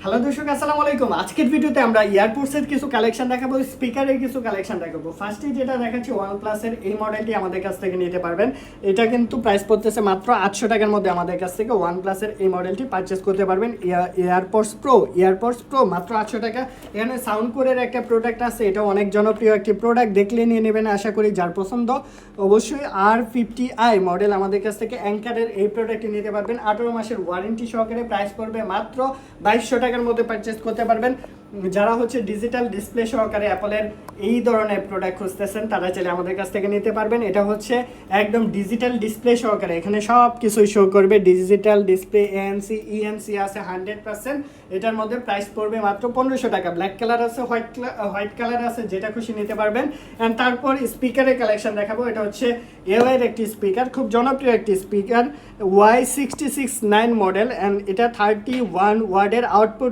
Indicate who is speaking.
Speaker 1: Hello দর্শক, আসসালামু আলাইকুম। আজকের ভিডিওতে আমরা ইয়ারপোডসের কিছু কালেকশন দেখাবো, স্পিকারের কিছু কালেকশন দেখাবো। ফার্স্টে যেটা দেখাচ্ছি ওয়ানপ্লাসের এই মডেলটি আমাদের কাছ থেকে নিতে পারবেন। এটা কিন্তু প্রাইস পড়তেছে মাত্র 800 টাকার মধ্যে। আমাদের কাছ থেকে ওয়ানপ্লাসের এই মডেলটি পারচেস করতে পারবেন। ইয়ারপোডস প্রো মাত্র 800 টাকা। এখানে সাউন্ড কোরের একটা প্রোডাক্ট আছে, এটা অনেক জনপ্রিয় একটি প্রোডাক্ট, দেখলে নিয়ে নেবেন আশা করি। যার পছন্দ অবশ্যই R50i মডেল আমাদের কাছ থেকে অ্যাঙ্কারের এই প্রোডাক্টটি নিতে পারবেন। 18 মাসের ওয়ারেন্টি সহকারে, প্রাইস পড়বে মাত্র 2200 টাকার মধ্যে পারচেস করতে পারবেন। যারা ডিজিটাল ডিসপ্লে সহকারে অ্যাপলের এই ধরনের প্রোডাক্ট খুঁজতেছেন তারা চাইলে আমাদের কাছ থেকে নিতে পারবেন। এটা একদম ডিজিটাল ডিসপ্লে সহকারে, এখানে সব কিছুই শো করবে। ডিজিটাল ডিসপ্লে ANC ENC আছে 100%। এটার মধ্যে প্রাইস পড়বে মাত্র 1500 টাকা। ব্ল্যাক কালার আছে, হোয়াইট কালার আছে, যেটা খুশি নিতে পারবেন। অ্যান্ড তারপর স্পিকারের কালেকশন দেখাবো। এটা এওয়াইয়ের একটি স্পিকার, খুব জনপ্রিয় একটি স্পিকার, Y669 মডেল। অ্যান্ড এটা 31 ওয়ার্ডের আউটপুট